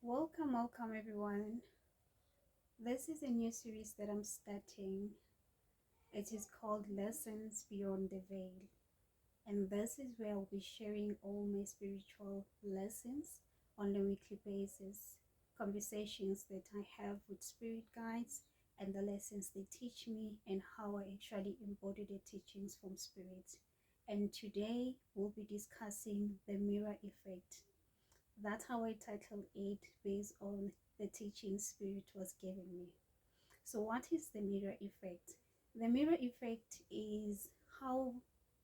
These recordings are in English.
Welcome everyone. This is a new series that I'm starting. It is called Lessons Beyond the Veil. And this is where I'll be sharing all my spiritual lessons on a weekly basis, conversations that I have with spirit guides, and the lessons they teach me, and how I actually embody the teachings from spirit. And today we'll be discussing the mirror effect. That's how I titled it based on the teaching spirit was giving me. So, what is the mirror effect? The mirror effect is how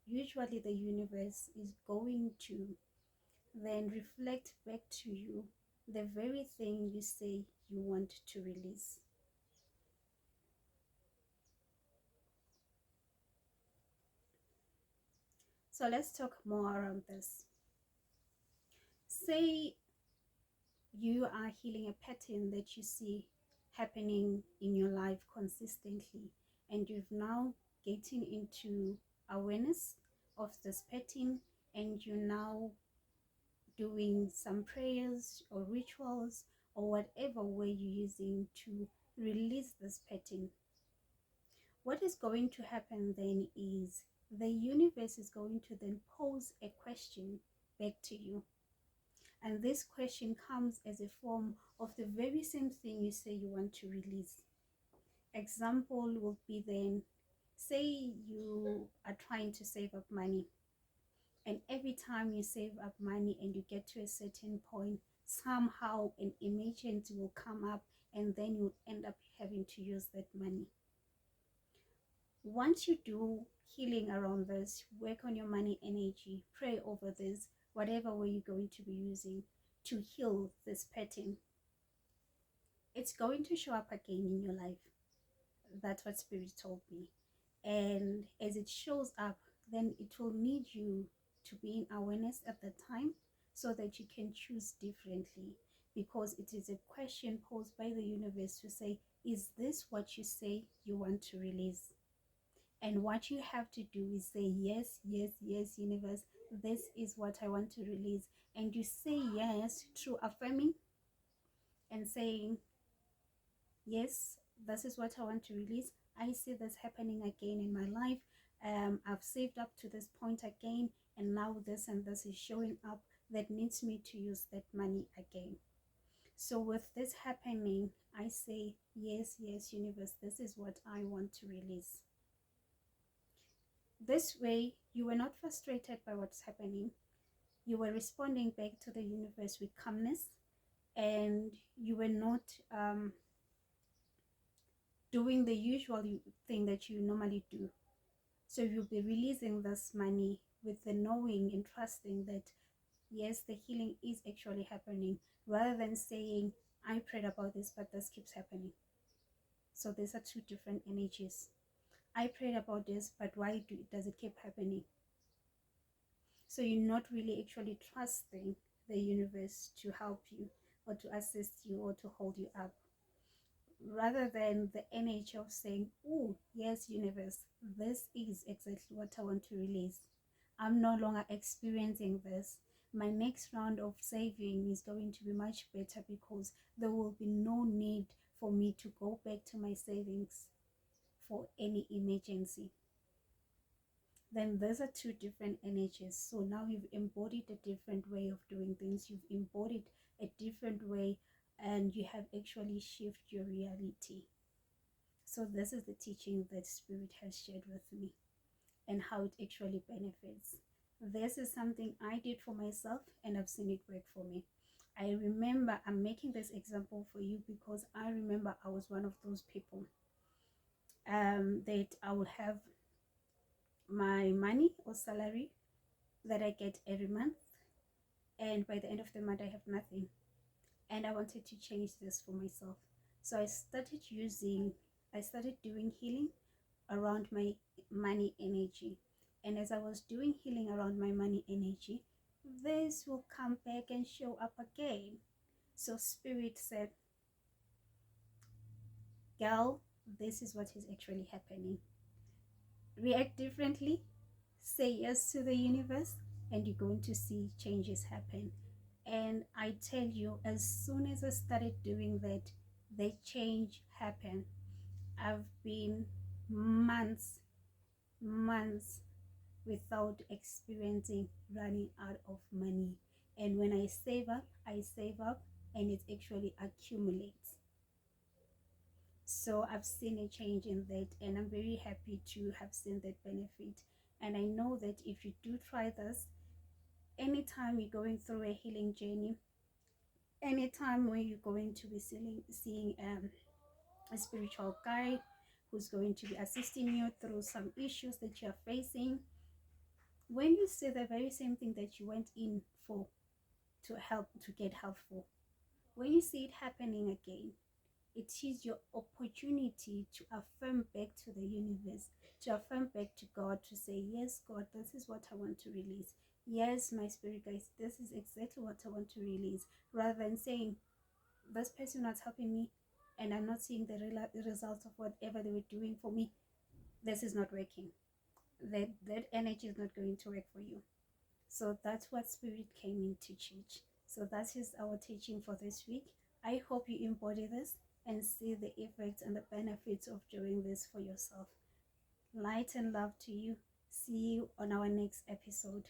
usually the universe is going to then reflect back to you the very thing you say you want to release. So, let's talk more around this. Say you are healing a pattern that you see happening in your life consistently, and you've now getting into awareness of this pattern, and you're now doing some prayers or rituals or whatever way you're using to release this pattern. What is going to happen then is the universe is going to then pose a question back to you. And this question comes as a form of the very same thing you say you want to release. Example will be then, say you are trying to save up money, and every time you save up money and you get to a certain point, somehow an emergency will come up, and then you end up having to use that money. Once you do healing around this, work on your money energy, pray over this, whatever way you're going to be using to heal this pattern, it's going to show up again in your life. That's what spirit told me. And as it shows up, then it will need you to be in awareness at the time so that you can choose differently, because it is a question posed by the universe to say, is this what you say you want to release? And what you have to do is say, yes, yes, yes, universe, this is what I want to release. And you say yes through affirming and saying, yes, this is what I want to release. I see this happening again in my life. I've saved up to this point again, and now this and this is showing up that needs me to use that money again. So with this happening, I say, yes, yes, universe, this is what I want to release. This way, you were not frustrated by what's happening. You were responding back to the universe with calmness, and you were not doing the usual thing that you normally do. So you'll be releasing this money with the knowing and trusting that yes, the healing is actually happening, rather than saying, I prayed about this, but this keeps happening. So these are two different energies. I prayed about this, but why does it keep happening? So you're not really actually trusting the universe to help you or to assist you or to hold you up, rather than the energy of saying, oh, yes, universe, this is exactly what I want to release. I'm no longer experiencing this. My next round of saving is going to be much better, because there will be no need for me to go back to my savings for any emergency. Then those are two different energies. So now you've embodied a different way of doing things. You've embodied a different way, and you have actually shifted your reality. So this is the teaching that spirit has shared with me, and how it actually benefits. This is something I did for myself, and I've seen it work for me. I remember, I'm making this example for you because I remember I was one of those people that I would have my money or salary that I get every month, and by the end of the month I have nothing, and I wanted to change this for myself. So I started doing healing around my money energy. And as I was doing healing around my money energy, this will come back and show up again. So spirit said, girl, this is what is actually happening. React differently, say yes to the universe, and you're going to see changes happen. And I I tell you, as soon as I started doing that, the change happened. I've been months without experiencing running out of money. And when I save up, and it actually accumulates. So I've seen a change in that, and I'm very happy to have seen that benefit. And I know that if you do try this, anytime you're going through a healing journey, anytime when you're going to be seeing a spiritual guide who's going to be assisting you through some issues that you're facing, when you say the very same thing that you went in for to get help for, when you see it happening again, it is your opportunity to affirm back to the universe, to affirm back to God, to say, yes, God, this is what I want to release. Yes, my spirit guys, this is exactly what I want to release. Rather than saying, this person was helping me and I'm not seeing the results of whatever they were doing for me, this is not working. That energy is not going to work for you. So that's what spirit came in to teach. So that is our teaching for this week. I hope you embody this and see the effects and the benefits of doing this for yourself. Light and love to you. See you on our next episode.